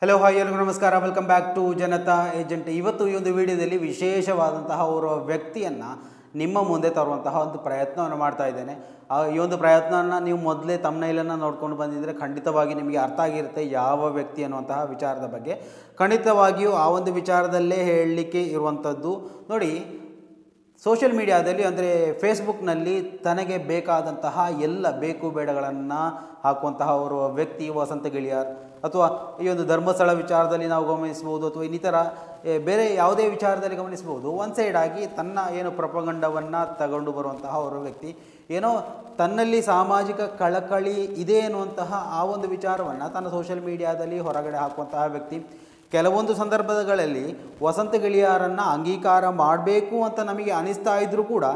Hello hi ಎಲ್ಲರಿಗೂ ನಮಸ್ಕಾರ. Welcome back to Janata Agent. ಇವತ್ತು ಈ ಒಂದು ವಿಡಿಯೋದಲ್ಲಿ ವಿಶೇಷವಾದಂತಹ ಅವರ ವ್ಯಕ್ತಿಯನ್ನು ನಿಮ್ಮ ಮುಂದೆ ತರುವಂತಹ ಒಂದು ಪ್ರಯತ್ನವನ್ನು ಮಾಡ್ತಾ ಇದ್ದೇನೆ. ಈ ಒಂದು ಪ್ರಯತ್ನವನ್ನು ನೀವು ಮೊದಲೇ ತಮ್ನೈಲನ್ನು ನೋಡ್ಕೊಂಡು ಬಂದಿದ್ದರೆ ಖಂಡಿತವಾಗಿ ನಿಮಗೆ ಅರ್ಥ ಆಗಿರುತ್ತೆ ಯಾವ ವ್ಯಕ್ತಿ ಅನ್ನುವಂತಹ ವಿಚಾರದ ಬಗ್ಗೆ. ಖಂಡಿತವಾಗಿಯೂ ಆ ಒಂದು ವಿಚಾರದಲ್ಲೇ ಹೇಳಲಿಕ್ಕೆ ಇರುವಂಥದ್ದು. ನೋಡಿ, ಸೋಷಿಯಲ್ ಮೀಡಿಯಾದಲ್ಲಿ ಅಂದರೆ ಫೇಸ್ಬುಕ್ನಲ್ಲಿ ತನಗೆ ಬೇಕಾದಂತಹ ಎಲ್ಲ ಬೇಕು ಬೇಡಗಳನ್ನು ಹಾಕುವಂತಹ ಅವರು ವ್ಯಕ್ತಿ ವಸಂತ ಗಿಳಿಯಾರ್. ಅಥವಾ ಈ ಒಂದು ಧರ್ಮಸ್ಥಳ ವಿಚಾರದಲ್ಲಿ ನಾವು ಗಮನಿಸ್ಬೋದು, ಅಥವಾ ಇನ್ನಿತರ ಬೇರೆ ಯಾವುದೇ ವಿಚಾರದಲ್ಲಿ ಗಮನಿಸ್ಬೋದು. ಒನ್ ಸೈಡ್ ಆಗಿ ತನ್ನ ಏನು ಪ್ರಪಗಂಡವನ್ನು ತಗೊಂಡು ಬರುವಂತಹ ಅವರು ವ್ಯಕ್ತಿ, ಏನೋ ತನ್ನಲ್ಲಿ ಸಾಮಾಜಿಕ ಕಳಕಳಿ ಇದೆ ಅನ್ನುವಂತಹ ಆ ಒಂದು ವಿಚಾರವನ್ನು ತನ್ನ ಸೋಷಿಯಲ್ ಮೀಡಿಯಾದಲ್ಲಿ ಹೊರಗಡೆ ಹಾಕುವಂತಹ ವ್ಯಕ್ತಿ. ಕೆಲವೊಂದು ಸಂದರ್ಭಗಳಲ್ಲಿ ವಸಂತ ಗಿಳಿಯಾರನ್ನು ಅಂಗೀಕಾರ ಮಾಡಬೇಕು ಅಂತ ನಮಗೆ ಅನಿಸ್ತಾ ಇದ್ದರೂ ಕೂಡ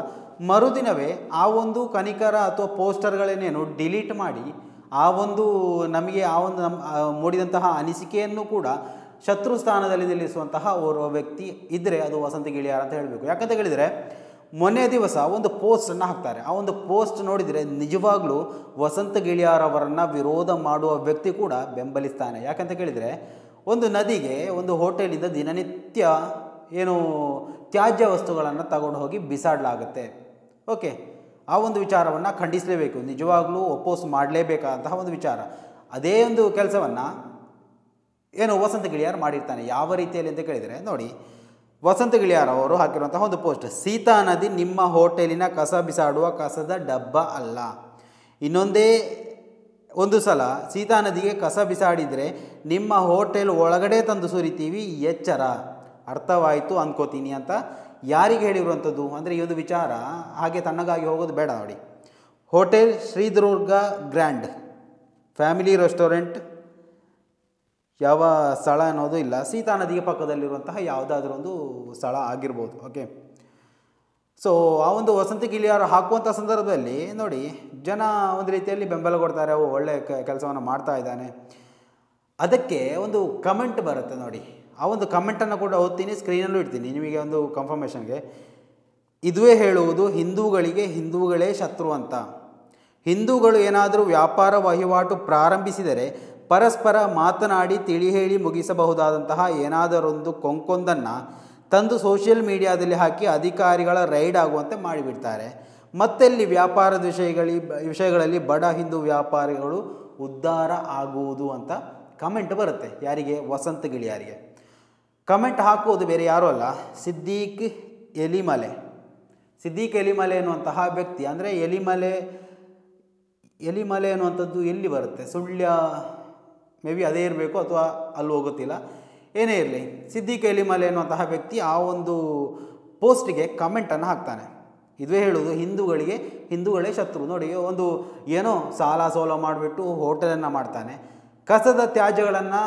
ಮರುದಿನವೇ ಆ ಒಂದು ಕನಿಕರ ಅಥವಾ ಪೋಸ್ಟರ್ಗಳನ್ನೇನು ಡಿಲೀಟ್ ಮಾಡಿ ಆ ಒಂದು ನಮಗೆ ಆ ಒಂದು ಮೂಡಿದಂತಹ ಅನಿಸಿಕೆಯನ್ನು ಕೂಡ ಶತ್ರು ಸ್ಥಾನದಲ್ಲಿ ನಿಲ್ಲಿಸುವಂತಹ ಓರ್ವ ವ್ಯಕ್ತಿ ಇದ್ದರೆ ಅದು ವಸಂತ ಗಿಳಿಯಾರ್ ಅಂತ ಹೇಳಬೇಕು. ಯಾಕಂತ ಹೇಳಿದರೆ ಮೊನ್ನೆ ದಿವಸ ಒಂದು ಪೋಸ್ಟನ್ನು ಹಾಕ್ತಾರೆ. ಆ ಒಂದು ಪೋಸ್ಟ್ ನೋಡಿದರೆ ನಿಜವಾಗ್ಲೂ ವಸಂತ ಗಿಳಿಯಾರ್ ಅವರನ್ನು ವಿರೋಧ ಮಾಡುವ ವ್ಯಕ್ತಿ ಕೂಡ ಬೆಂಬಲಿಸ್ತಾನೆ. ಯಾಕಂತ ಕೇಳಿದರೆ ಒಂದು ನದಿಗೆ ಒಂದು ಹೋಟೆಲಿಂದ ದಿನನಿತ್ಯ ಏನು ತ್ಯಾಜ್ಯ ವಸ್ತುಗಳನ್ನು ತಗೊಂಡು ಹೋಗಿ ಬಿಸಾಡಲಾಗುತ್ತೆ. ಓಕೆ, ಆ ಒಂದು ವಿಚಾರವನ್ನು ಖಂಡಿಸಲೇಬೇಕು, ನಿಜವಾಗ್ಲೂ ಒಪ್ಪೋಸ್ ಮಾಡಲೇಬೇಕಾದಂತಹ ಒಂದು ವಿಚಾರ. ಅದೇ ಒಂದು ಕೆಲಸವನ್ನು ಏನು ವಸಂತ ಗಿಳಿಯಾರ್ ಮಾಡಿರ್ತಾನೆ. ಯಾವ ರೀತಿಯಲ್ಲಿ ಅಂತ ಕೇಳಿದರೆ ನೋಡಿ, ವಸಂತ ಗಿಳಿಯಾರ್ ಅವರು ಹಾಕಿರುವಂತಹ ಒಂದು ಪೋಸ್ಟ್: ಸೀತಾ ನದಿ ನಿಮ್ಮ ಹೋಟೆಲಿನ ಕಸ ಬಿಸಾಡುವ ಕಸದ ಡಬ್ಬ ಅಲ್ಲ. ಇನ್ನೊಂದೇ ಒಂದು ಸಲ ಸೀತಾ ನದಿಗೆ ಕಸ ಬಿಸಾಡಿದರೆ ನಿಮ್ಮ ಹೋಟೆಲ್ ಒಳಗಡೆ ತಂದು ಸುರಿತೀವಿ, ಎಚ್ಚರ. ಅರ್ಥವಾಯಿತು ಅಂದ್ಕೋತೀನಿ ಅಂತ ಯಾರಿಗೆ ಹೇಳಿರುವಂಥದ್ದು ಅಂದರೆ ಈ ಒಂದು ವಿಚಾರ ಹಾಗೆ ತಣ್ಣಗಾಗಿ ಹೋಗೋದು ಬೇಡ. ನೋಡಿ, hotel Sridurga grand family restaurant ಯಾವ ಸ್ಥಳ ಅನ್ನೋದು ಇಲ್ಲ, ಸೀತಾ ನದಿಗೆ ಪಕ್ಕದಲ್ಲಿರುವಂತಹ ಯಾವುದಾದ್ರೂ ಒಂದು ಸ್ಥಳ ಆಗಿರ್ಬೋದು. ಓಕೆ, ಸೊ ಆ ಒಂದು ವಸಂತ ಗಿಳಿಯಾರ್ ಹಾಕುವಂಥ ಸಂದರ್ಭದಲ್ಲಿ ನೋಡಿ, ಜನ ಒಂದು ರೀತಿಯಲ್ಲಿ ಬೆಂಬಲ ಕೊಡ್ತಾರೆ, ಒಳ್ಳೆಯ ಕೆಲಸವನ್ನು ಮಾಡ್ತಾ ಇದ್ದಾನೆ. ಅದಕ್ಕೆ ಒಂದು ಕಮೆಂಟ್ ಬರುತ್ತೆ ನೋಡಿ, ಆ ಒಂದು ಕಮೆಂಟನ್ನು ಕೂಡ ಓದ್ತೀನಿ, ಸ್ಕ್ರೀನಲ್ಲೂ ಇಡ್ತೀನಿ ನಿಮಗೆ ಒಂದು ಕನ್ಫರ್ಮೇಷನ್ಗೆ. ಇದುವೇ ಹೇಳುವುದು ಹಿಂದೂಗಳಿಗೆ ಹಿಂದೂಗಳೇ ಶತ್ರು ಅಂತ. ಹಿಂದೂಗಳು ಏನಾದರೂ ವ್ಯಾಪಾರ ವಹಿವಾಟು ಪ್ರಾರಂಭಿಸಿದರೆ ಪರಸ್ಪರ ಮಾತನಾಡಿ ತಿಳಿ ಹೇಳಿ ಮುಗಿಸಬಹುದಾದಂತಹ ಏನಾದರೊಂದು ಕೊಂಕೊಂದನ್ನು ತಂದು ಸೋಷಿಯಲ್ ಮೀಡಿಯಾದಲ್ಲಿ ಹಾಕಿ ಅಧಿಕಾರಿಗಳ ರೈಡ್ ಆಗುವಂತೆ ಮಾಡಿಬಿಡ್ತಾರೆ. ಮತ್ತೆಲ್ಲಿ ವ್ಯಾಪಾರದ ವಿಷಯಗಳಲ್ಲಿ ಬಡ ಹಿಂದೂ ವ್ಯಾಪಾರಿಗಳು ಉದ್ಧಾರ ಆಗುವುದು ಅಂತ ಕಮೆಂಟ್ ಬರುತ್ತೆ. ಯಾರಿಗೆ? ವಸಂತ ಗಿಳಿಯಾರಿಗೆ. ಕಮೆಂಟ್ ಹಾಕುವುದು ಬೇರೆ ಯಾರೂ ಅಲ್ಲ, ಸಿದ್ದೀಕ್ ಎಲಿಮಲೆ. ಸಿದ್ದೀಕ್ ಎಲಿಮಲೆ ಅನ್ನುವಂತಹ ವ್ಯಕ್ತಿ, ಅಂದರೆ ಎಲಿಮಲೆ ಅನ್ನುವಂಥದ್ದು ಎಲ್ಲಿ ಬರುತ್ತೆ? ಸುಳ್ಯ ಮೇ ಬಿ ಅದೇ ಇರಬೇಕು, ಅಥವಾ ಅಲ್ಲಿ ಹೋಗುತ್ತಿಲ್ಲ, ಏನೇ ಇರಲಿ. ಸಿದ್ದೀಕ್ ಎಲಿಮಲೆ ಅನ್ನುವಂತಹ ವ್ಯಕ್ತಿ ಆ ಒಂದು ಪೋಸ್ಟಿಗೆ ಕಮೆಂಟನ್ನು ಹಾಕ್ತಾನೆ. ಇದುವೇ ಹೇಳುವುದು ಹಿಂದೂಗಳಿಗೆ ಹಿಂದೂಗಳೇ ಶತ್ರು. ನೋಡಿ, ಒಂದು ಏನೋ ಸಾಲ ಸೋಲ ಮಾಡಿಬಿಟ್ಟು ಹೋಟೆಲನ್ನು ಮಾಡ್ತಾನೆ. ಕಸದ ತ್ಯಾಜ್ಯಗಳನ್ನು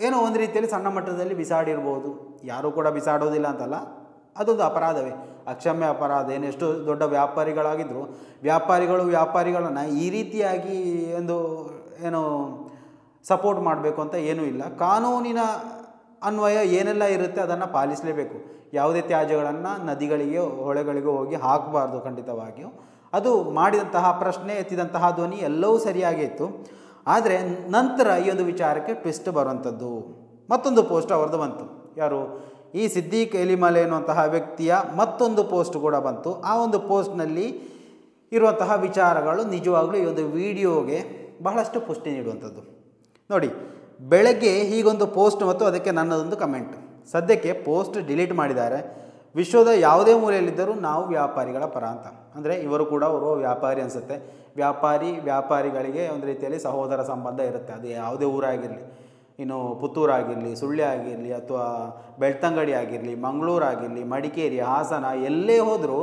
ಏನೋ ಒಂದು ರೀತಿಯಲ್ಲಿ ಸಣ್ಣ ಮಟ್ಟದಲ್ಲಿ ಬಿಸಾಡಿರ್ಬೋದು, ಯಾರೂ ಕೂಡ ಬಿಸಾಡೋದಿಲ್ಲ ಅಂತಲ್ಲ, ಅದೊಂದು ಅಪರಾಧವೇ, ಅಕ್ಷಮ್ಯ ಅಪರಾಧ. ಏನೆಷ್ಟು ದೊಡ್ಡ ವ್ಯಾಪಾರಿಗಳಾಗಿದ್ದರೂ ವ್ಯಾಪಾರಿಗಳನ್ನು ಈ ರೀತಿಯಾಗಿ ಒಂದು ಏನೋ ಸಪೋರ್ಟ್ ಮಾಡಬೇಕು ಅಂತ ಏನೂ ಇಲ್ಲ. ಕಾನೂನಿನ ಅನ್ವಯ ಏನೆಲ್ಲ ಇರುತ್ತೆ ಅದನ್ನು ಪಾಲಿಸಲೇಬೇಕು. ಯಾವುದೇ ತ್ಯಾಜ್ಯಗಳನ್ನು ನದಿಗಳಿಗೆ ಹೊಳೆಗಳಿಗೂ ಹೋಗಿ ಹಾಕಬಾರ್ದು ಖಂಡಿತವಾಗಿಯೂ. ಅದು ಮಾಡಿದಂತಹ ಪ್ರಶ್ನೆ, ಎತ್ತಿದಂತಹ ಧ್ವನಿ ಎಲ್ಲವೂ ಸರಿಯಾಗೇ ಇತ್ತು. ಆದರೆ ನಂತರ ಈ ಒಂದು ವಿಚಾರಕ್ಕೆ ಟ್ವಿಸ್ಟ್ ಬರುವಂಥದ್ದು. ಮತ್ತೊಂದು ಪೋಸ್ಟ್ ಅವರದ್ದು ಬಂತು. ಯಾರು? ಈ ಸಿದ್ದೀಕ್ ಎಲಿಮಲೆ ಎನ್ನುವಂತಹ ವ್ಯಕ್ತಿಯ ಮತ್ತೊಂದು ಪೋಸ್ಟ್ ಕೂಡ ಬಂತು. ಆ ಒಂದು ಪೋಸ್ಟ್ನಲ್ಲಿ ಇರುವಂತಹ ವಿಚಾರಗಳು ನಿಜವಾಗಲೂ ಈ ಒಂದು ವಿಡಿಯೋಗೆ ಬಹಳಷ್ಟು ಪುಷ್ಟಿ ನೀಡುವಂಥದ್ದು. ನೋಡಿ, ಬೆಳಗ್ಗೆ ಹೀಗೊಂದು ಪೋಸ್ಟ್ ಮತ್ತು ಅದಕ್ಕೆ ನನ್ನದೊಂದು ಕಮೆಂಟ್. ಸದ್ಯಕ್ಕೆ ಪೋಸ್ಟ್ ಡಿಲೀಟ್ ಮಾಡಿದ್ದಾರೆ. ವಿಶ್ವದ ಯಾವುದೇ ಮೂಲೆಯಲ್ಲಿದ್ದರೂ ನಾವು ವ್ಯಾಪಾರಿಗಳ ಪರ ಅಂತ. ಅಂದರೆ ಇವರು ಕೂಡ ಅವರು ವ್ಯಾಪಾರಿ ಅನಿಸುತ್ತೆ. ವ್ಯಾಪಾರಿಗಳಿಗೆ ಒಂದು ರೀತಿಯಲ್ಲಿ ಸಹೋದರ ಸಂಬಂಧ ಇರುತ್ತೆ. ಅದು ಯಾವುದೇ ಊರಾಗಿರಲಿ, ಇನ್ನು ಪುತ್ತೂರಾಗಿರಲಿ, ಸುಳ್ಯ ಆಗಿರಲಿ, ಅಥವಾ ಬೆಳ್ತಂಗಡಿ ಆಗಿರಲಿ, ಮಂಗಳೂರಾಗಿರಲಿ, ಮಡಿಕೇರಿ, ಹಾಸನ, ಎಲ್ಲೇ ಹೋದರೂ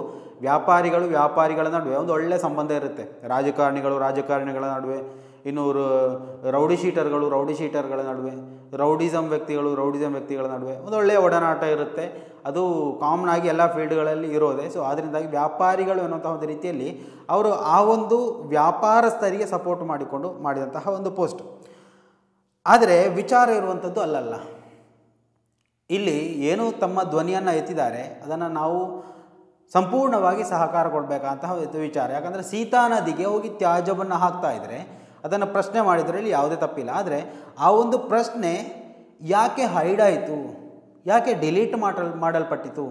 ವ್ಯಾಪಾರಿಗಳ ನಡುವೆ ಒಂದು ಒಳ್ಳೆಯ ಸಂಬಂಧ ಇರುತ್ತೆ. ರಾಜಕಾರಣಿಗಳ ನಡುವೆ, ಇನ್ನು ರೌಡಿ ಶೀಟರ್ಗಳ ನಡುವೆ, ರೌಡಿಸಮ್ ವ್ಯಕ್ತಿಗಳ ನಡುವೆ ಒಂದು ಒಳ್ಳೆಯ ಒಡನಾಟ ಇರುತ್ತೆ. ಅದು ಕಾಮನ್ ಆಗಿ ಎಲ್ಲ ಫೀಲ್ಡ್ಗಳಲ್ಲಿ ಇರೋದೆ. ಸೊ ಅದರಿಂದಾಗಿ ವ್ಯಾಪಾರಿಗಳು ಅನ್ನುವಂಥ ಒಂದು ರೀತಿಯಲ್ಲಿ ಅವರು ಆ ಒಂದು ವ್ಯಾಪಾರಸ್ಥರಿಗೆ ಸಪೋರ್ಟ್ ಮಾಡಿದಂತಹ ಒಂದು ಪೋಸ್ಟ್. ಆದರೆ ವಿಚಾರ ಇರುವಂಥದ್ದು ಅಲ್ಲಲ್ಲ. ಇಲ್ಲಿ ಏನು ತಮ್ಮ ಧ್ವನಿಯನ್ನು ಎತ್ತಿದ್ದಾರೆ ಅದನ್ನು ನಾವು ಸಂಪೂರ್ಣವಾಗಿ ಸಹಕಾರ ಕೊಡಬೇಕಂತಹ ವಿಚಾರ. ಯಾಕಂದರೆ ಸೀತಾ ನದಿಗೆ ಹೋಗಿ ತ್ಯಾಜ್ಯವನ್ನು ಹಾಕ್ತಾ ಇದ್ದರೆ ಅದನ್ನು ಪ್ರಶ್ನೆ ಮಾಡಿದ್ರಲ್ಲಿ ಯಾವುದೇ ತಪ್ಪಿಲ್ಲ. ಆದರೆ ಆ ಒಂದು ಪ್ರಶ್ನೆ ಯಾಕೆ ಹೈಡ್ ಆಯಿತು, ಯಾಕೆ ಡಿಲೀಟ್ ಮಾಡಲ್ಪಟ್ಟಿತು,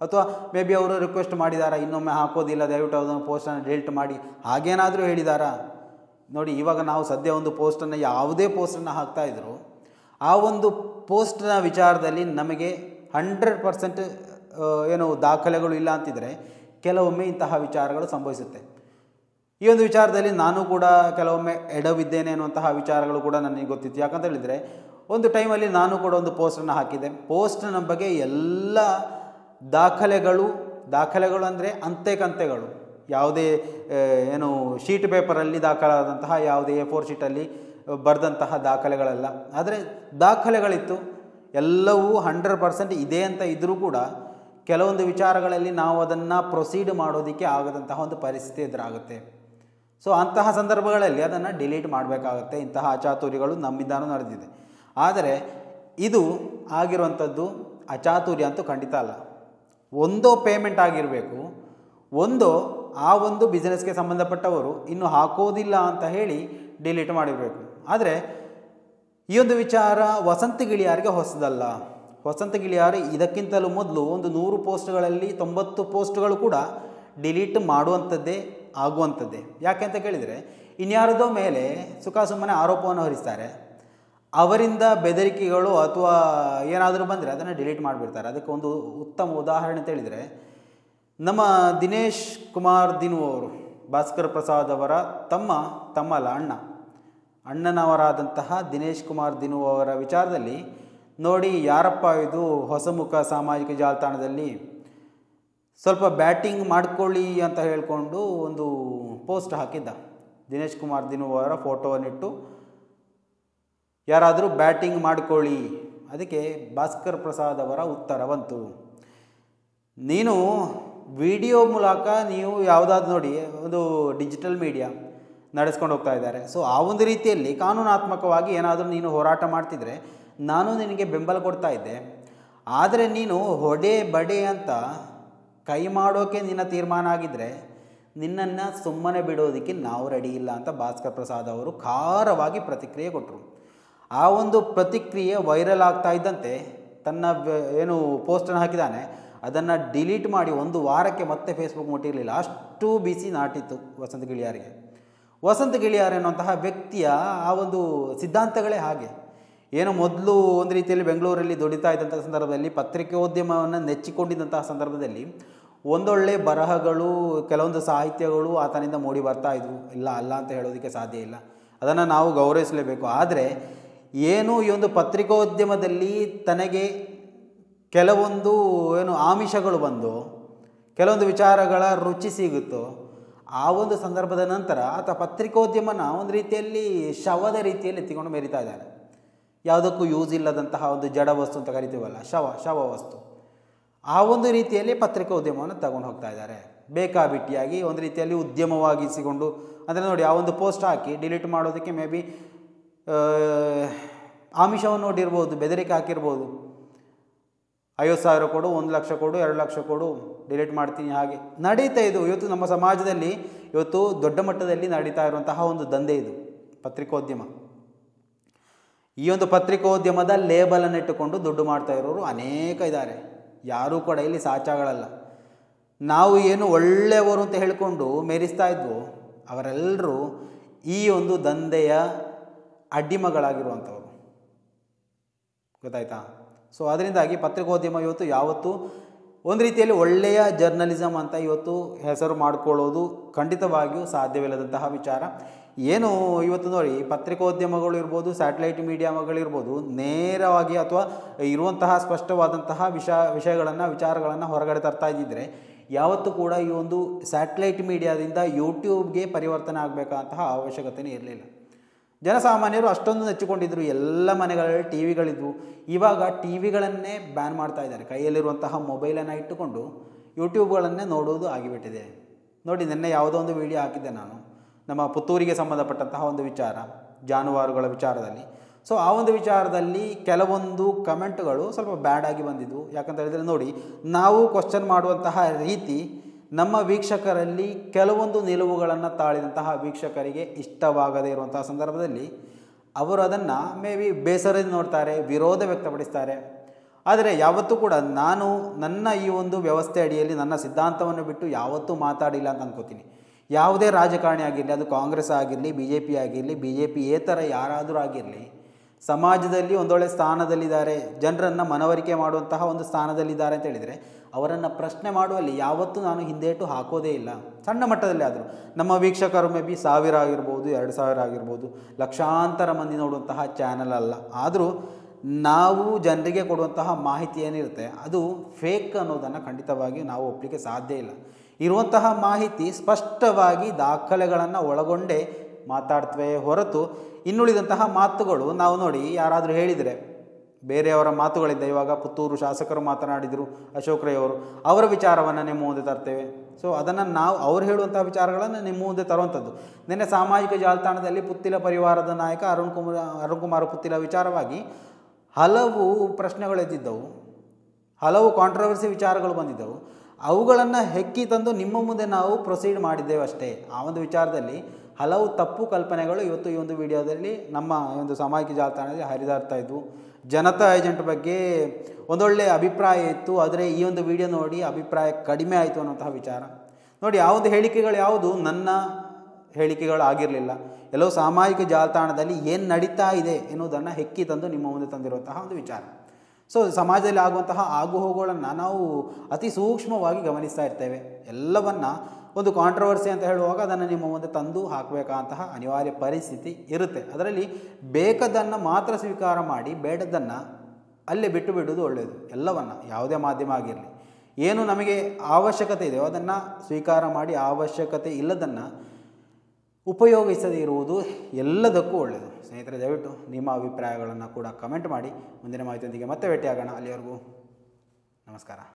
ಅಥವಾ ಮೇ ಬಿ ಅವರು ರಿಕ್ವೆಸ್ಟ್ ಮಾಡಿದಾರಾ ಇನ್ನೊಮ್ಮೆ ಹಾಕೋದಿಲ್ಲ ದಯವಿಟ್ಟು ಅದನ್ನು ಪೋಸ್ಟನ್ನು ಡಿಲೀಟ್ ಮಾಡಿ ಹಾಗೇನಾದರೂ ಹೇಳಿದಾರಾ? ನೋಡಿ, ಇವಾಗ ನಾವು ಸದ್ಯ ಒಂದು ಪೋಸ್ಟನ್ನು ಯಾವುದೇ ಪೋಸ್ಟನ್ನು ಹಾಕ್ತಾಯಿದ್ರು ಆ ಒಂದು ಪೋಸ್ಟ್ನ ವಿಚಾರದಲ್ಲಿ ನಮಗೆ 100% ಏನು ದಾಖಲೆಗಳು ಇಲ್ಲ ಅಂತಿದ್ರೆ ಕೆಲವೊಮ್ಮೆ ಇಂತಹ ವಿಚಾರಗಳು ಸಂಭವಿಸುತ್ತೆ. ಈ ಒಂದು ವಿಚಾರದಲ್ಲಿ ನಾನು ಕೂಡ ಕೆಲವೊಮ್ಮೆ ಎಡವಿದ್ದೇನೆ ಅನ್ನುವಂತಹ ವಿಚಾರಗಳು ಕೂಡ ನನಗೆ ಗೊತ್ತಿತ್ತು. ಯಾಕಂತ ಹೇಳಿದರೆ ಒಂದು ಟೈಮಲ್ಲಿ ನಾನು ಕೂಡ ಒಂದು ಪೋಸ್ಟನ್ನು ಹಾಕಿದ್ದೆ. ಪೋಸ್ಟ್ನ ಬಗ್ಗೆ ಎಲ್ಲ ದಾಖಲೆಗಳು ಅಂದರೆ ಅಂತೆಕಂತೆಗಳು, ಯಾವುದೇ ಏನು ಶೀಟ್ ಪೇಪರಲ್ಲಿ ದಾಖಲಾದಂತಹ ಯಾವುದೇ A4 ಶೀಟಲ್ಲಿ ಬರೆದಂತಹ ದಾಖಲೆಗಳಲ್ಲ, ಆದರೆ ದಾಖಲೆಗಳಿತ್ತು. ಎಲ್ಲವೂ 100% ಇದೆ ಅಂತ ಇದ್ದರೂ ಕೂಡ ಕೆಲವೊಂದು ವಿಚಾರಗಳಲ್ಲಿ ನಾವು ಅದನ್ನು ಪ್ರೊಸೀಡ್ ಮಾಡೋದಕ್ಕೆ ಆಗದಂತಹ ಒಂದು ಪರಿಸ್ಥಿತಿ ಎದುರಾಗುತ್ತೆ. ಸೊ ಅಂತಹ ಸಂದರ್ಭಗಳಲ್ಲಿ ಅದನ್ನು ಡಿಲೀಟ್ ಮಾಡಬೇಕಾಗುತ್ತೆ. ಇಂತಹ ಅಚಾತುರ್ಯಗಳು ನಮ್ಮಿಂದನೂ ನಡೆದಿದೆ. ಆದರೆ ಇದು ಆಗಿರುವಂಥದ್ದು ಅಚಾತುರ್ಯ ಅಂತೂ ಖಂಡಿತ ಅಲ್ಲ. ಒಂದೋ ಪೇಮೆಂಟ್ ಆಗಿರಬೇಕು, ಒಂದೋ ಆ ಒಂದು ಬಿಸ್ನೆಸ್ಗೆ ಸಂಬಂಧಪಟ್ಟವರು ಇನ್ನು ಹಾಕೋದಿಲ್ಲ ಅಂತ ಹೇಳಿ ಡಿಲೀಟ್ ಮಾಡಿರಬೇಕು. ಆದರೆ ಈ ಒಂದು ವಿಚಾರ ವಸಂತ ಗಿಳಿಯಾರಿಗೆ ಹೊಸದಲ್ಲ. ವಸಂತ ಗಿಳಿಯಾರು ಇದಕ್ಕಿಂತಲೂ ಮೊದಲು ಒಂದು 100 ಪೋಸ್ಟ್ಗಳಲ್ಲಿ 90 ಪೋಸ್ಟ್ಗಳು ಕೂಡ ಡಿಲೀಟ್ ಮಾಡುವಂಥದ್ದೇ ಆಗುವಂಥದ್ದೇ. ಯಾಕೆ ಅಂತ ಕೇಳಿದರೆ, ಇನ್ಯಾರದೋ ಮೇಲೆ ಸುಮ್ಮನೆ ಆರೋಪವನ್ನು ಹೊರಿಸ್ತಾರೆ, ಅವರಿಂದ ಬೆದರಿಕೆಗಳು ಅಥವಾ ಏನಾದರೂ ಬಂದರೆ ಅದನ್ನು ಡಿಲೀಟ್ ಮಾಡಿಬಿಡ್ತಾರೆ. ಅದಕ್ಕೆ ಒಂದು ಉತ್ತಮ ಉದಾಹರಣೆ ಅಂತ ಹೇಳಿದರೆ, ನಮ್ಮ ದಿನೇಶ್ ಕುಮಾರ್ ದಿನು ಅವರು, ಭಾಸ್ಕರ್ ಪ್ರಸಾದ್ ಅವರ ಅಣ್ಣನವರಾದಂತಹ ದಿನೇಶ್ ಕುಮಾರ್ ದಿನು ಅವರ ವಿಚಾರದಲ್ಲಿ ನೋಡಿ, ಯಾರಪ್ಪ ಇದು ಹೊಸ ಮುಖ ಸಾಮಾಜಿಕ ಜಾಲತಾಣದಲ್ಲಿ ಸ್ವಲ್ಪ ಬ್ಯಾಟಿಂಗ್ ಮಾಡಿಕೊಳ್ಳಿ ಅಂತ ಹೇಳಿಕೊಂಡು ಒಂದು ಪೋಸ್ಟ್ ಹಾಕಿದ್ದ. ದಿನೇಶ್ ಕುಮಾರ್ ದಿನು ಅವರ ಫೋಟೋವನ್ನಿಟ್ಟು ಯಾರಾದರೂ ಬ್ಯಾಟಿಂಗ್ ಮಾಡಿಕೊಳ್ಳಿ. ಅದಕ್ಕೆ ಭಾಸ್ಕರ್ ಪ್ರಸಾದ್ ಅವರ ಉತ್ತರ ಬಂತು, ನೀನು ವಿಡಿಯೋ ಮೂಲಕ ನೀವು ಯಾವುದಾದ್ರು ನೋಡಿ ಒಂದು ಡಿಜಿಟಲ್ ಮೀಡಿಯಾ ನಡೆಸ್ಕೊಂಡು ಹೋಗ್ತಾ ಇದ್ದಾರೆ. ಸೊ ಆ ಒಂದು ರೀತಿಯಲ್ಲಿ ಕಾನೂನಾತ್ಮಕವಾಗಿ ಏನಾದರೂ ನೀನು ಹೋರಾಟ ಮಾಡ್ತಿದ್ರೆ ನಾನು ನಿನಗೆ ಬೆಂಬಲ ಕೊಡ್ತಾ ಇದ್ದೆ. ಆದರೆ ನೀನು ಹೊಡೆ ಬಡೆ ಅಂತ ಕೈ ಮಾಡೋಕ್ಕೆ ನಿನ್ನ ತೀರ್ಮಾನ ಆಗಿದ್ದರೆ ನಿನ್ನನ್ನು ಸುಮ್ಮನೆ ಬಿಡೋದಕ್ಕೆ ನಾವು ರೆಡಿ ಇಲ್ಲ ಅಂತ ಭಾಸ್ಕರ್ ಪ್ರಸಾದ್ ಅವರು ಖಾರವಾಗಿ ಪ್ರತಿಕ್ರಿಯೆ ಕೊಟ್ಟರು. ಆ ಒಂದು ಪ್ರತಿಕ್ರಿಯೆ ವೈರಲ್ ಆಗ್ತಾ ಇದ್ದಂತೆ ತನ್ನ ಏನು ಪೋಸ್ಟನ್ನು ಹಾಕಿದ್ದಾನೆ ಅದನ್ನು ಡಿಲೀಟ್ ಮಾಡಿ 1 ವಾರಕ್ಕೆ ಮತ್ತೆ ಫೇಸ್ಬುಕ್ ಮುಟ್ಟಿರಲಿಲ್ಲ. ಅಷ್ಟು ಬಿಸಿ ನಾಟಿತ್ತು ವಸಂತ ಗಿಳಿಯಾರಿಗೆ. ವಸಂತ ಗಿಳಿಯಾರ್ ಎನ್ನುವಂತಹ ವ್ಯಕ್ತಿಯ ಆ ಒಂದು ಸಿದ್ಧಾಂತಗಳೇ ಹಾಗೆ. ಏನೋ ಮೊದಲು ಒಂದು ರೀತಿಯಲ್ಲಿ ಬೆಂಗಳೂರಲ್ಲಿ ದುಡಿತಾ ಇದ್ದಂಥ ಸಂದರ್ಭದಲ್ಲಿ ಪತ್ರಿಕೋದ್ಯಮವನ್ನು ನೆಚ್ಚಿಕೊಂಡಿದ್ದಂತಹ ಸಂದರ್ಭದಲ್ಲಿ ಒಂದೊಳ್ಳೆ ಬರಹಗಳು, ಕೆಲವೊಂದು ಸಾಹಿತ್ಯಗಳು ಆತನಿಂದ ಮೂಡಿ ಬರ್ತಾ ಇದ್ವು. ಅಲ್ಲ ಅಂತ ಹೇಳೋದಕ್ಕೆ ಸಾಧ್ಯ ಇಲ್ಲ, ಅದನ್ನು ನಾವು ಗೌರವಿಸಲೇಬೇಕು. ಆದರೆ ಏನು ಈ ಒಂದು ಪತ್ರಿಕೋದ್ಯಮದಲ್ಲಿ ತನಗೆ ಕೆಲವೊಂದು ಆಮಿಷಗಳು ಬಂದು ಕೆಲವೊಂದು ವಿಚಾರಗಳ ರುಚಿ ಸಿಗುತ್ತೋ ಆ ಒಂದು ಸಂದರ್ಭದ ನಂತರ ಆತ ಪತ್ರಿಕೋದ್ಯಮನ ಒಂದು ರೀತಿಯಲ್ಲಿ ಶವದ ರೀತಿಯಲ್ಲಿ ಎತ್ತಿಕೊಂಡು ಮೆರಿತಾ ಇದ್ದಾನೆ. ಯಾವುದಕ್ಕೂ ಯೂಸ್ ಇಲ್ಲದಂತಹ ಒಂದು ಜಡ ವಸ್ತು ಅಂತ ಕರಿತೀವಲ್ಲ, ಶವ ವಸ್ತು, ಆ ಒಂದು ರೀತಿಯಲ್ಲಿ ಪತ್ರಿಕೋದ್ಯಮವನ್ನು ತಗೊಂಡು ಹೋಗ್ತಾ ಇದ್ದಾರೆ. ಬೇಕಾಬಿಟ್ಟಿಯಾಗಿ ಒಂದು ರೀತಿಯಲ್ಲಿ ಉದ್ಯಮವಾಗಿಸಿಕೊಂಡು, ಅಂದರೆ ನೋಡಿ, ಆ ಒಂದು ಪೋಸ್ಟ್ ಹಾಕಿ ಡಿಲೀಟ್ ಮಾಡೋದಕ್ಕೆ ಮೇ ಬಿ ಆಮಿಷವನ್ನು ನೋಡಿರ್ಬೋದು, ಬೆದರಿಕೆ ಹಾಕಿರ್ಬೋದು. 50,000 ಕೊಡು, 1 ಲಕ್ಷ ಕೊಡು, 2 ಲಕ್ಷ ಕೊಡು, ಡಿಲೀಟ್ ಮಾಡ್ತೀನಿ. ಹಾಗೆ ನಡೀತಾ ಇದು ಇವತ್ತು ನಮ್ಮ ಸಮಾಜದಲ್ಲಿ ಇವತ್ತು ದೊಡ್ಡ ಮಟ್ಟದಲ್ಲಿ ನಡೀತಾ ಇರುವಂತಹ ಒಂದು ದಂಧೆ ಇದು ಪತ್ರಿಕೋದ್ಯಮ. ಈ ಒಂದು ಪತ್ರಿಕೋದ್ಯಮದ ಲೇಬಲನ್ನು ಇಟ್ಟುಕೊಂಡು ದುಡ್ಡು ಮಾಡ್ತಾ ಇರೋರು ಅನೇಕ ಇದ್ದಾರೆ. ಯಾರೂ ಕೂಡ ಇಲ್ಲಿ ಸಾಚಾಗಳಲ್ಲ. ನಾವು ಏನು ಒಳ್ಳೆಯವರು ಅಂತ ಹೇಳಿಕೊಂಡು ಮೆರೆಸ್ತಾ ಇದ್ವು, ಅವರೆಲ್ಲರೂ ಈ ಒಂದು ದಂಧೆಯ ಅಡ್ಡಿಮಗಳಾಗಿರುವಂಥವ್ರು. ಗೊತ್ತಾಯ್ತಾ? ಸೊ ಅದರಿಂದಾಗಿ ಪತ್ರಿಕೋದ್ಯಮ ಇವತ್ತು ಯಾವತ್ತೂ ಒಂದು ರೀತಿಯಲ್ಲಿ ಒಳ್ಳೆಯ ಜರ್ನಲಿಸಮ್ ಅಂತ ಇವತ್ತು ಹೆಸರು ಮಾಡಿಕೊಳ್ಳೋದು ಖಂಡಿತವಾಗಿಯೂ ಸಾಧ್ಯವಿಲ್ಲದಂತಹ ವಿಚಾರ. ಏನು ಇವತ್ತು ನೋಡಿ, ಪತ್ರಿಕೋದ್ಯಮಗಳು ಇರ್ಬೋದು, ಸ್ಯಾಟಲೈಟ್ ಮೀಡಿಯಾಗಳಿರ್ಬೋದು, ನೇರವಾಗಿ ಅಥವಾ ಇರುವಂತಹ ಸ್ಪಷ್ಟವಾದಂತಹ ವಿಚಾರಗಳನ್ನು ಹೊರಗಡೆ ತರ್ತಾ ಇದ್ದಿದ್ರೆ ಯಾವತ್ತೂ ಕೂಡ ಈ ಒಂದು ಸ್ಯಾಟಲೈಟ್ ಮೀಡಿಯಾದಿಂದ ಯೂಟ್ಯೂಬ್ಗೆ ಪರಿವರ್ತನೆ ಆಗಬೇಕಂತಹ ಅವಶ್ಯಕತೆಯೇ ಇರಲಿಲ್ಲ. ಜನಸಾಮಾನ್ಯರು ಅಷ್ಟೊಂದು ನೆಚ್ಚಿಕೊಂಡಿದ್ದರು. ಎಲ್ಲ ಮನೆಗಳಲ್ಲಿ ಟಿ ವಿಗಳಿದ್ವು. ಇವಾಗ ಟಿ ವಿಗಳನ್ನೇ ಬ್ಯಾನ್ ಮಾಡ್ತಾ ಇದ್ದಾರೆ. ಕೈಯಲ್ಲಿರುವಂತಹ ಮೊಬೈಲನ್ನು ಇಟ್ಟುಕೊಂಡು ಯೂಟ್ಯೂಬ್ಗಳನ್ನೇ ನೋಡೋದು ಆಗಿಬಿಟ್ಟಿದೆ. ನೋಡಿ, ನಿನ್ನೆ ಯಾವುದೋ ಒಂದು ವಿಡಿಯೋ ಹಾಕಿದ್ದೆ ನಾನು, ನಮ್ಮ ಪುತ್ತೂರಿಗೆ ಸಂಬಂಧಪಟ್ಟಂತಹ ಒಂದು ವಿಚಾರ, ಜಾನುವಾರುಗಳ ವಿಚಾರದಲ್ಲಿ. ಸೊ ಆ ಒಂದು ವಿಚಾರದಲ್ಲಿ ಕೆಲವೊಂದು ಕಮೆಂಟ್ಗಳು ಸ್ವಲ್ಪ ಬ್ಯಾಡ್ ಆಗಿ ಬಂದಿದ್ವು. ಯಾಕಂತ ಹೇಳಿದರೆ ನೋಡಿ, ನಾವು ಕ್ವಶನ್ ಮಾಡುವಂತಹ ರೀತಿ ನಮ್ಮ ವೀಕ್ಷಕರಲ್ಲಿ ಕೆಲವೊಂದು ನಿಲುವುಗಳನ್ನು ತಾಳಿದಂತಹ ವೀಕ್ಷಕರಿಗೆ ಇಷ್ಟವಾಗದೇ ಇರುವಂತಹ ಸಂದರ್ಭದಲ್ಲಿ ಅವರು ಅದನ್ನು ಮೇ ಬಿ ಬೇಸರದಿಂದ ನೋಡ್ತಾರೆ, ವಿರೋಧ ವ್ಯಕ್ತಪಡಿಸ್ತಾರೆ. ಆದರೆ ಯಾವತ್ತೂ ಕೂಡ ನಾನು ನನ್ನ ಈ ಒಂದು ವ್ಯವಸ್ಥೆ ಅಡಿಯಲ್ಲಿ ನನ್ನ ಸಿದ್ಧಾಂತವನ್ನು ಬಿಟ್ಟು ಯಾವತ್ತೂ ಮಾತಾಡಿಲ್ಲ ಅಂತ ಅಂದ್ಕೋತೀನಿ. ಯಾವುದೇ ರಾಜಕಾರಣಿ ಆಗಿರಲಿ, ಅದು ಕಾಂಗ್ರೆಸ್ ಆಗಿರಲಿ, ಬಿ ಜೆ ಪಿ ಆಗಿರಲಿ, ಬಿ ಜೆ ಪಿ ಏತರ ಯಾರಾದರೂ ಆಗಿರಲಿ, ಸಮಾಜದಲ್ಲಿ ಒಂದೊಳ್ಳೆ ಸ್ಥಾನದಲ್ಲಿದ್ದಾರೆ, ಜನರನ್ನು ಮನವರಿಕೆ ಮಾಡುವಂತಹ ಒಂದು ಸ್ಥಾನದಲ್ಲಿದ್ದಾರೆ ಅಂತ ಹೇಳಿದರೆ ಅವರನ್ನು ಪ್ರಶ್ನೆ ಮಾಡುವಲ್ಲಿ ಯಾವತ್ತೂ ನಾನು ಹಿಂದೇಟು ಹಾಕೋದೇ ಇಲ್ಲ. ಸಣ್ಣ ಮಟ್ಟದಲ್ಲಿ ಆದರೂ ನಮ್ಮ ವೀಕ್ಷಕರು ಮೇ ಬಿ 1000 ಆಗಿರ್ಬೋದು, 2000 ಆಗಿರ್ಬೋದು, ಲಕ್ಷಾಂತರ ಮಂದಿ ನೋಡುವಂತಹ ಚಾನಲ್ ಅಲ್ಲ. ಆದರೂ ನಾವು ಜನರಿಗೆ ಕೊಡುವಂತಹ ಮಾಹಿತಿ ಏನಿರುತ್ತೆ ಅದು ಫೇಕ್ ಅನ್ನೋದನ್ನು ಖಂಡಿತವಾಗಿ ನಾವು ಒಪ್ಪಲಿಕ್ಕೆ ಸಾಧ್ಯ ಇಲ್ಲ. ಇರುವಂತಹ ಮಾಹಿತಿ ಸ್ಪಷ್ಟವಾಗಿ ದಾಖಲೆಗಳನ್ನು ಒಳಗೊಂಡೇ ಮಾತಾಡ್ತವೆ ಹೊರತು ಇನ್ನುಳಿದಂತಹ ಮಾತುಗಳು ನಾವು ನೋಡಿ ಯಾರಾದರೂ ಹೇಳಿದರೆ ಬೇರೆಯವರ ಮಾತುಗಳಿಂದ, ಇವಾಗ ಪುತ್ತೂರು ಶಾಸಕರು ಮಾತನಾಡಿದರು, ಅಶೋಕ್ ರೈ ಅವರು, ಅವರ ವಿಚಾರವನ್ನು ನಿಮ್ಮ ಮುಂದೆ ತರ್ತೇವೆ. ಸೊ ಅದನ್ನು ನಾವು ಅವ್ರು ಹೇಳುವಂಥ ವಿಚಾರಗಳನ್ನು ನಿಮ್ಮ ಮುಂದೆ ತರುವಂಥದ್ದು. ನಿನ್ನೆ ಸಾಮಾಜಿಕ ಜಾಲತಾಣದಲ್ಲಿ ಪುತ್ತಿಲ ಪರಿವಾರದ ನಾಯಕ ಅರುಣ್ ಕುಮಾರ್ ಪುತ್ತಿಲ ವಿಚಾರವಾಗಿ ಹಲವು ಪ್ರಶ್ನೆಗಳೆದ್ದಿದ್ದವು, ಹಲವು ಕಾಂಟ್ರವರ್ಸಿ ವಿಚಾರಗಳು ಬಂದಿದ್ದವು. ಅವುಗಳನ್ನು ಹೆಕ್ಕಿ ತಂದು ನಿಮ್ಮ ಮುಂದೆ ನಾವು ಪ್ರೊಸೀಡ್ ಮಾಡಿದ್ದೇವೆ ಅಷ್ಟೇ. ಆ ಒಂದು ವಿಚಾರದಲ್ಲಿ ಹಲವು ತಪ್ಪು ಕಲ್ಪನೆಗಳು ಇವತ್ತು ಈ ಒಂದು ವಿಡಿಯೋದಲ್ಲಿ ನಮ್ಮ ಒಂದು ಸಾಮಾಜಿಕ ಜಾಲತಾಣದಲ್ಲಿ ಹರಿದಾಡ್ತಾ ಇದ್ವು. ಜನತಾ ಏಜೆಂಟ್ ಬಗ್ಗೆ ಒಂದೊಳ್ಳೆ ಅಭಿಪ್ರಾಯ ಇತ್ತು, ಆದರೆ ಈ ಒಂದು ವಿಡಿಯೋ ನೋಡಿ ಅಭಿಪ್ರಾಯ ಕಡಿಮೆ ಆಯಿತು ಅನ್ನೋಂತಹ ವಿಚಾರ ನೋಡಿ. ಯಾವುದು ಹೇಳಿಕೆಗಳು ಯಾವುದು ನನ್ನ ಹೇಳಿಕೆಗಳು ಆಗಿರಲಿಲ್ಲ, ಎಲ್ಲೋ ಸಾಮಾಜಿಕ ಜಾಲತಾಣದಲ್ಲಿ ಏನು ನಡೀತಾ ಇದೆ ಎನ್ನುವುದನ್ನು ಹೆಕ್ಕಿ ತಂದು ನಿಮ್ಮ ಮುಂದೆ ತಂದಿರುವಂತಹ ಒಂದು ವಿಚಾರ. ಸೊ ಸಮಾಜದಲ್ಲಿ ಆಗುವಂತಹ ಆಗುಹೋಗುಗಳನ್ನು ನಾವು ಅತಿ ಸೂಕ್ಷ್ಮವಾಗಿ ಗಮನಿಸ್ತಾ ಇರ್ತೇವೆ. ಎಲ್ಲವನ್ನು ಒಂದು ಕಾಂಟ್ರವರ್ಸಿ ಅಂತ ಹೇಳುವಾಗ ಅದನ್ನು ನಿಮ್ಮ ಮುಂದೆ ತಂದು ಹಾಕಬೇಕಾದಂತಹ ಅನಿವಾರ್ಯ ಪರಿಸ್ಥಿತಿ ಇರುತ್ತೆ. ಅದರಲ್ಲಿ ಬೇಕಾದನ್ನು ಮಾತ್ರ ಸ್ವೀಕಾರ ಮಾಡಿ ಬೇಡದನ್ನು ಅಲ್ಲೇ ಬಿಟ್ಟು ಬಿಡುವುದು ಒಳ್ಳೆಯದು. ಎಲ್ಲವನ್ನು ಯಾವುದೇ ಮಾಧ್ಯಮ ಆಗಿರಲಿ, ಏನು ನಮಗೆ ಅವಶ್ಯಕತೆ ಇದೆಯೋ ಅದನ್ನು ಸ್ವೀಕಾರ ಮಾಡಿ, ಅವಶ್ಯಕತೆ ಇಲ್ಲದನ್ನು ಉಪಯೋಗಿಸದೇ ಇರುವುದು ಎಲ್ಲದಕ್ಕೂ ಒಳ್ಳೆಯದು. ಸ್ನೇಹಿತರೆ, ದಯವಿಟ್ಟು ನಿಮ್ಮ ಅಭಿಪ್ರಾಯಗಳನ್ನು ಕೂಡ ಕಮೆಂಟ್ ಮಾಡಿ. ಮುಂದಿನ ಮಾಹಿತಿಯೊಂದಿಗೆ ಮತ್ತೆ ಭೇಟಿಯಾಗೋಣ. ಅಲ್ಲಿವರೆಗೂ ನಮಸ್ಕಾರ.